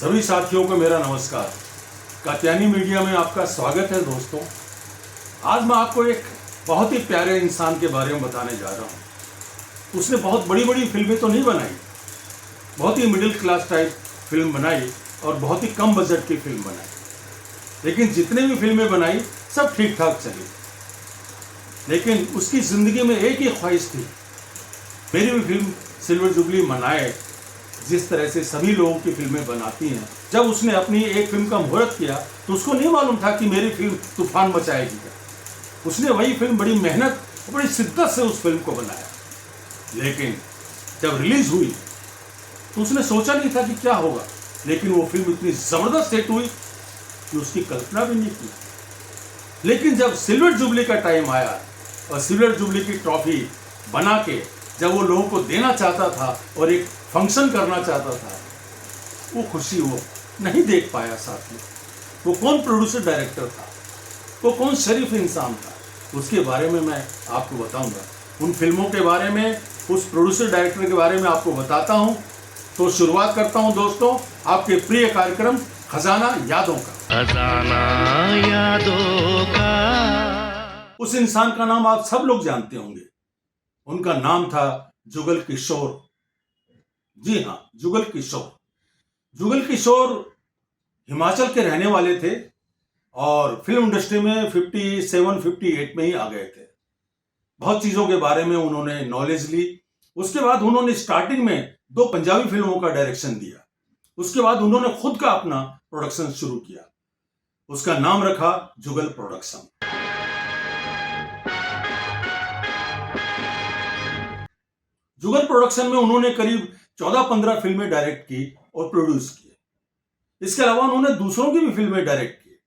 सभी साथियों को मेरा नमस्कार। कात्यायनी मीडिया में आपका स्वागत है दोस्तों। आज मैं आपको एक बहुत ही प्यारे इंसान के बारे में बताने जा रहा हूँ। उसने बहुत बड़ी बड़ी फिल्में तो नहीं बनाई, बहुत ही मिडिल क्लास टाइप फिल्म बनाई और बहुत ही कम बजट की फिल्म बनाई, लेकिन जितने भी फिल्में बनाई सब ठीक ठाक चली। लेकिन उसकी जिंदगी में एक ही ख्वाहिश थी, मेरी भी फिल्म सिल्वर जुबली मनाए जिस तरह से सभी लोगों की फिल्में बनाती हैं। जब उसने अपनी एक फिल्म का मुहूर्त किया तो उसको नहीं मालूम था कि मेरी फिल्म तूफान मचाएगी। उसने वही फिल्म बड़ी मेहनत और बड़ी शिद्दत से उस फिल्म को बनाया, लेकिन जब रिलीज हुई तो उसने सोचा नहीं था कि क्या होगा, लेकिन वो फिल्म इतनी जबरदस्त हिट हुई कि उसकी कल्पना भी नहीं की। लेकिन जब सिल्वर जुबली का टाइम आया और सिल्वर जुबली की ट्रॉफी बना के जब वो लोगों को देना चाहता था और एक फंक्शन करना चाहता था, वो खुशी वो नहीं देख पाया। साथ में वो कौन प्रोड्यूसर डायरेक्टर था, वो कौन शरीफ इंसान था, उसके बारे में मैं आपको बताऊंगा। उन फिल्मों के बारे में, उस प्रोड्यूसर डायरेक्टर के बारे में आपको बताता हूं। तो शुरुआत करता हूं दोस्तों आपके प्रिय कार्यक्रम खजाना यादों का। खजाना यादों का। उस इंसान का नाम आप सब लोग जानते होंगे। उनका नाम था जुगल किशोर। जी हाँ, जुगल किशोर। जुगल किशोर हिमाचल के रहने वाले थे और फिल्म इंडस्ट्री में 57-58 में ही आ गए थे। बहुत चीजों के बारे में उन्होंने नॉलेज ली। उसके बाद उन्होंने स्टार्टिंग में 2 पंजाबी फिल्मों का डायरेक्शन दिया। उसके बाद उन्होंने खुद का अपना प्रोडक्शन शुरू किया। उसका नाम रखा जुगल प्रोडक्शन। जुगल प्रोडक्शन में उन्होंने करीब 14-15 फिल्में डायरेक्ट की और प्रोड्यूस की। इसके अलावा उन्होंने दूसरों की भी फिल्में डायरेक्ट की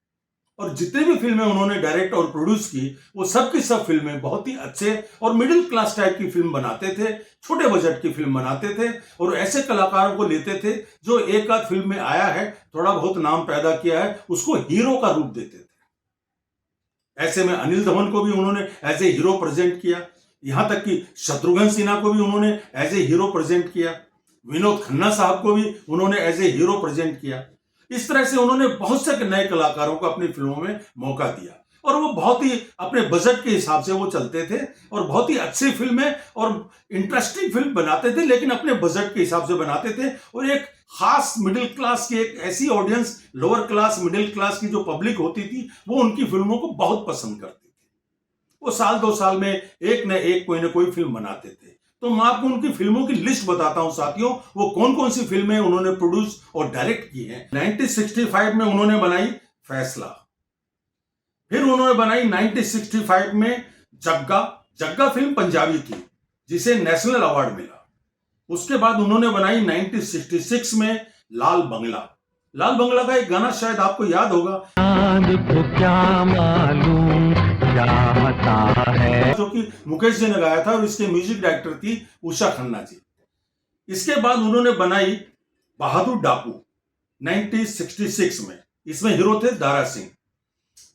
और जितनी भी फिल्में उन्होंने डायरेक्ट और प्रोड्यूस की वो सब की सब फिल्में बहुत ही अच्छे और मिडिल क्लास टाइप की फिल्म बनाते थे, छोटे बजट की फिल्म बनाते थे और ऐसे कलाकारों को लेते थे जो एक आध फिल्म में आया है, थोड़ा बहुत नाम पैदा किया है, उसको हीरो का रूप देते थे। ऐसे में अनिल धवन को भी उन्होंने एज ए हीरो प्रेजेंट किया। यहां तक कि शत्रुघ्न सिन्हा को भी उन्होंने एज ए हीरो प्रेजेंट किया। विनोद खन्ना साहब को भी उन्होंने एज ए हीरो प्रेजेंट किया। इस तरह से उन्होंने बहुत से नए कलाकारों को अपनी फिल्मों में मौका दिया और वो बहुत ही अपने बजट के हिसाब से वो चलते थे और बहुत ही अच्छी फिल्में और इंटरेस्टिंग फिल्म बनाते थे, लेकिन अपने बजट के हिसाब से बनाते थे। और एक खास मिडिल क्लास की, एक ऐसी audience, lower class middle class की जो पब्लिक होती थी, वो उनकी फिल्मों को बहुत पसंद करती थी। वो साल 2 साल में एक न एक कोई ना कोई फिल्म बनाते थे। तो मैं आपको उनकी फिल्मों की लिस्ट बताता हूं साथियों, वो कौन कौन सी फिल्में उन्होंने प्रोड्यूस और डायरेक्ट की हैं। 1965 में उन्होंने बनाई फैसला। फिर उन्होंने बनाई 1965 में जग्गा। जग्गा फिल्म पंजाबी थी जिसे नेशनल अवार्ड मिला। उसके बाद उन्होंने बनाई 1966 में लाल बंगला। लाल बंगला का एक गाना शायद आपको याद होगा, को क्या मालूम चाहता है, जो कि मुकेश जी ने गाया था और इसके म्यूजिक डायरेक्टर थी उषा खन्ना जी। इसके बाद उन्होंने बनाई बहादुर डाकू 1966 में, इसमें हीरो थे दारा सिंह।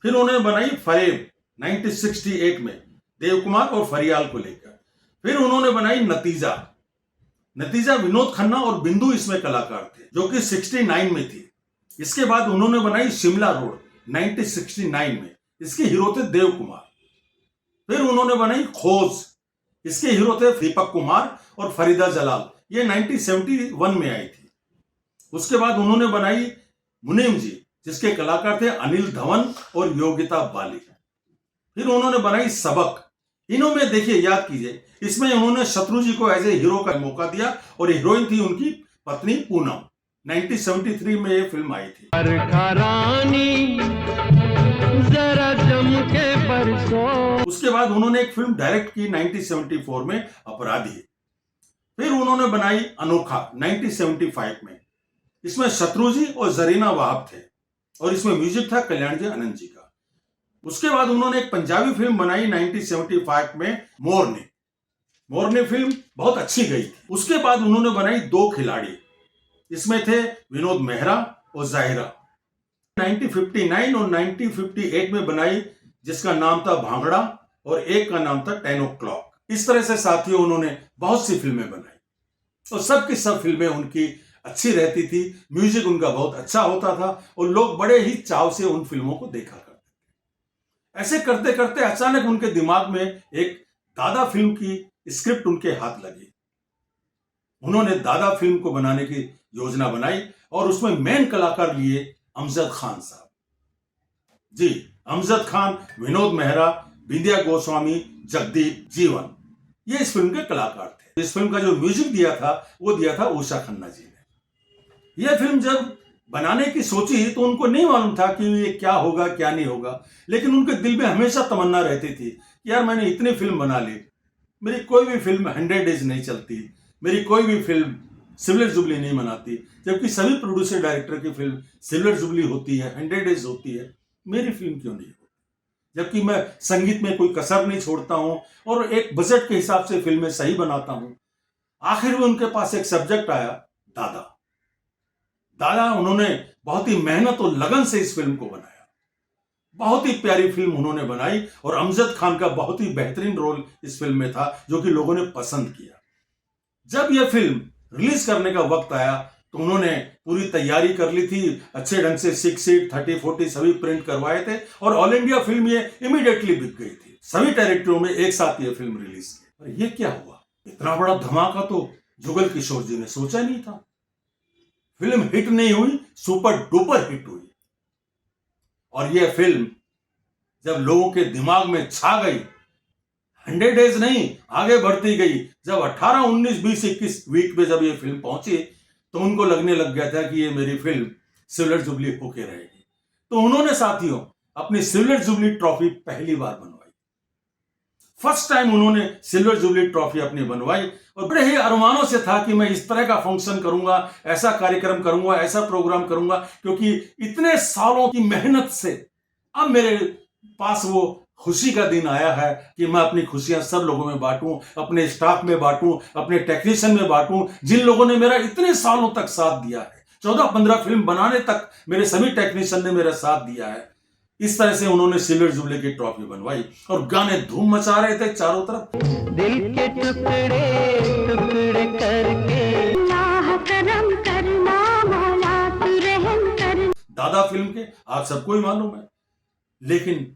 फिर उन्होंने बनाई फरेब 1968 में, देव कुमार और फरियाल को लेकर। फिर उन्होंने बनाई नतीजा। नतीजा विनोद खन्ना और बिंदु इसमें कलाकार थे, जो कि 69 में थी। इसके बाद उन्होंने बनाई शिमला रोड 1969 में, इसके हीरो थे देव कुमार। फिर उन्होंने बनाई खोज, इसके हीरो थे दीपक कुमार और फरीदा जलाल, ये 1971 में आई थी। उसके बाद उन्होंने बनाई मुनीम जी, जिसके कलाकार थे अनिल धवन और योगिता बाली। फिर उन्होंने बनाई सबक। इन्हों में देखिए, याद कीजिए, इसमें उन्होंने शत्रु जी को एज ए हीरो का मौका दिया और हीरोइन थी उनकी पत्नी पूनम। 1973 में ये फिल्म आई थी। जरा जम के परसों। उसके बाद उन्होंने एक फिल्म डायरेक्ट की 1974 में, अपराधी। फिर उन्होंने बनाई अनोखा 1975 में, इसमें शत्रु जी और जरीना वाहब थे और इसमें म्यूजिक था कल्याण जी आनंद जी का। उसके बाद उन्होंने एक पंजाबी फिल्म बनाई 1975 में, मोरनी। मोरनी फिल्म बहुत अच्छी गई थी। उसके बाद उन्होंने बनाई 2 खिलाड़ी, इसमें थे विनोद मेहरा और जाहिरा। 1959 और 1958 में बनाई, जिसका नाम था भांगड़ा और एक का नाम था 10 o'clock। इस तरह से साथियों उन्होंने बहुत सी फिल्में बनाई और सब की सब फिल्में उनकी अच्छी रहती थी, म्यूजिक उनका बहुत अच्छा होता था और लोग बड़े ही चाव से उन फिल्मों को देखा करते थे। ऐसे करते करते अचानक उनके दिमाग में एक दादा फिल्म की स्क्रिप्ट उनके हाथ लगी। उन्होंने दादा फिल्म को बनाने की योजना बनाई और उसमें मेन कलाकार लिए अमजद खान साहब। जी, अमजद खान, विनोद मेहरा, विद्या गोस्वामी, जगदीप, जीवन, ये इस फिल्म के कलाकार थे। इस फिल्म का जो म्यूजिक दिया था वो दिया था उषा खन्ना जी ने। यह फिल्म जब बनाने की सोची तो उनको नहीं मालूम था कि ये क्या होगा क्या नहीं होगा, लेकिन उनके दिल में हमेशा तमन्ना रहती थी कि यार मैंने इतनी फिल्म बना ली, मेरी कोई भी फिल्म 100 डेज नहीं चलती, मेरी कोई भी फिल्म सिल्वर जुबली नहीं मनाती, जबकि सभी प्रोड्यूसर डायरेक्टर की फिल्म सिल्वर जुबली होती है, 100 डेज होती है, मेरी फिल्म क्यों नहीं होती? जबकि मैं संगीत में कोई कसर नहीं छोड़ता हूं और एक बजट के हिसाब से फिल्में सही बनाता हूं। आखिर में उनके पास एक सब्जेक्ट आया, दादा। दादा उन्होंने बहुत ही मेहनत और लगन से इस फिल्म को बनाया। बहुत ही प्यारी फिल्म उन्होंने बनाई और अमजद खान का बहुत ही बेहतरीन रोल इस फिल्म में था जो कि लोगों ने पसंद किया। जब यह फिल्म रिलीज करने का वक्त आया तो उन्होंने पूरी तैयारी कर ली थी, अच्छे ढंग से 6 सीट 30-40 सभी प्रिंट करवाए थे और ऑल इंडिया फिल्म ये इमीडिएटली बिक गई थी। सभी टेरिटरियों में एक साथ ये फिल्म रिलीज की। और ये क्या हुआ? इतना बड़ा धमाका तो जुगल किशोर जी ने सोचा नहीं था। फिल्म हिट नहीं हुई, सुपर डुपर हिट हुई। और यह फिल्म जब लोगों के दिमाग में छा गई, 100 डेज नहीं आगे बढ़ती गई, जब 18, 19, 20, 21 वीक पे जब ये फिल्म पहुंची तो उनको लगने लग गया था कि ये मेरी फिल्म सिल्वर जुबली होके रहेगी। तो उन्होंने साथियों अपनी सिल्वर जुबली ट्रॉफी पहली बार बनवाई। फर्स्ट टाइम उन्होंने सिल्वर जुबली ट्रॉफी अपनी बनवाई और बड़े ही अरमानों से था कि मैं इस तरह का फंक्शन करूंगा, ऐसा कार्यक्रम करूंगा, ऐसा प्रोग्राम करूंगा, क्योंकि इतने सालों की मेहनत से अब मेरे पास वो खुशी का दिन आया है कि मैं अपनी खुशियां सब लोगों में बांटूं, अपने स्टाफ में बांटूं, अपने टेक्नीशियन में बांटूं, जिन लोगों ने मेरा इतने सालों तक साथ दिया है। 14-15 फिल्म बनाने तक मेरे सभी टेक्नीशियन ने मेरा साथ दिया है। इस तरह से उन्होंने सिल्वर जुबली की ट्रॉफी बनवाई और गाने धूम मचा रहे थे चारों तरफ। दिल के टुकड़े टुकड़े करके अल्लाह करम करना मौला तू रहम कर। दादा फिल्म के आप सबको ही मालूम है, लेकिन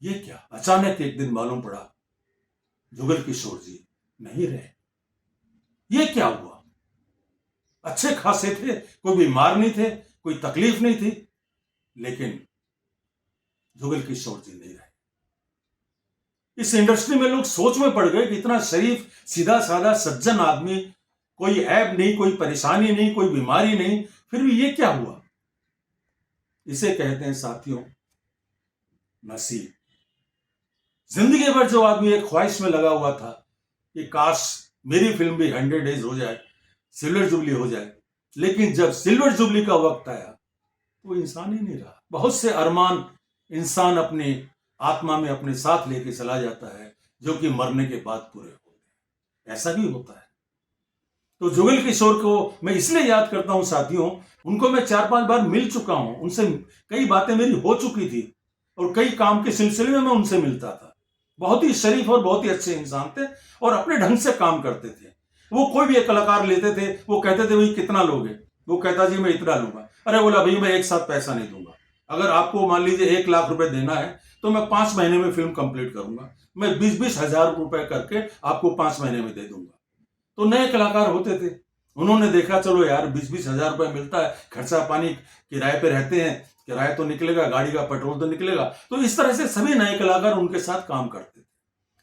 ये क्या, अचानक एक दिन मालूम पड़ा जुगल किशोर जी नहीं रहे। ये क्या हुआ? अच्छे खासे थे, कोई बीमार नहीं थे, कोई तकलीफ नहीं थी, लेकिन जुगल किशोर जी नहीं रहे। इस इंडस्ट्री में लोग सोच में पड़ गए कि इतना शरीफ, सीधा साधा, सज्जन आदमी, कोई ऐब नहीं, कोई परेशानी नहीं, कोई बीमारी नहीं, फिर भी ये क्या हुआ? इसे कहते हैं साथियों नसीब। जिंदगी भर जो आदमी एक ख्वाहिश में लगा हुआ था कि काश मेरी फिल्म भी 100 डेज हो जाए, सिल्वर जुबली हो जाए, लेकिन जब सिल्वर जुबली का वक्त आया तो इंसान ही नहीं रहा। बहुत से अरमान इंसान अपने आत्मा में अपने साथ लेके चला जाता है जो कि मरने के बाद पूरे होते हैं। ऐसा भी होता है। तो जुगल किशोर को मैं इसलिए याद करता हूं साथियों, उनको मैं 4-5 बार मिल चुका हूं, उनसे कई बातें मेरी हो चुकी थी और कई काम के सिलसिले में मैं उनसे मिलता था। बहुत ही शरीफ और बहुत ही अच्छे इंसान थे और अपने ढंग से काम करते थे। वो कोई भी एक कलाकार लेते थे, वो कहते थे भाई कितना लोगे, वो कहता जी मैं इतना लूंगा। अरे बोला भाई मैं एक साथ पैसा नहीं दूंगा, अगर आपको मान लीजिए 1 लाख रुपए देना है तो मैं 5 महीने में फिल्म कंप्लीट करूंगा, मैं 20-20 हजार रुपए करके आपको 5 महीने में दे दूंगा। तो नए कलाकार होते थे, उन्होंने देखा चलो यार 20-20 हजार रुपए मिलता है, खर्चा पानी, किराए पे रहते हैं, किराया तो निकलेगा, गाड़ी का पेट्रोल तो निकलेगा। तो इस तरह से सभी नए कलाकार उनके साथ काम करते थे,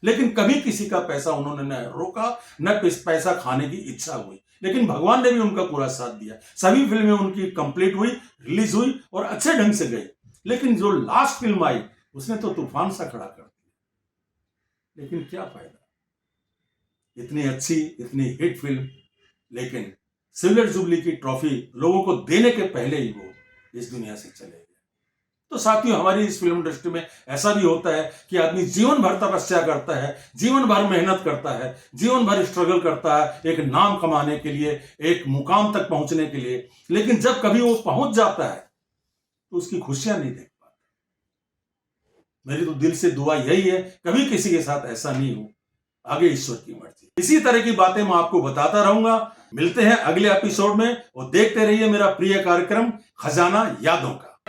लेकिन कभी किसी का पैसा उन्होंने न रोका, न पैसा खाने की इच्छा हुई। लेकिन भगवान ने भी उनका पूरा साथ दिया। सभी फिल्में उनकी कंप्लीट हुई, रिलीज हुई और अच्छे ढंग से गई। लेकिन जो लास्ट फिल्म आई उसने तो तूफान सा खड़ा कर दिया। लेकिन क्या फायदा, इतनी अच्छी, इतनी हिट फिल्म, लेकिन सिल्वर जुबली की ट्रॉफी लोगों को देने के पहले ही वो इस दुनिया से चले गए। तो साथियों हमारी इस फिल्म इंडस्ट्री में ऐसा भी होता है कि आदमी जीवन भर तपस्या करता है, जीवन भर मेहनत करता है, जीवन भर स्ट्रगल करता है एक नाम कमाने के लिए, एक मुकाम तक पहुंचने के लिए, लेकिन जब कभी वो पहुंच जाता है तो उसकी खुशियां नहीं देख पाता। मेरी तो दिल से दुआ यही है कभी किसी के साथ ऐसा नहीं हो। आगे ईश्वर की मर्जी। इसी तरह की बातें मैं आपको बताता रहूंगा। मिलते हैं अगले एपिसोड में और देखते रहिए मेरा प्रिय कार्यक्रम खजाना यादों का।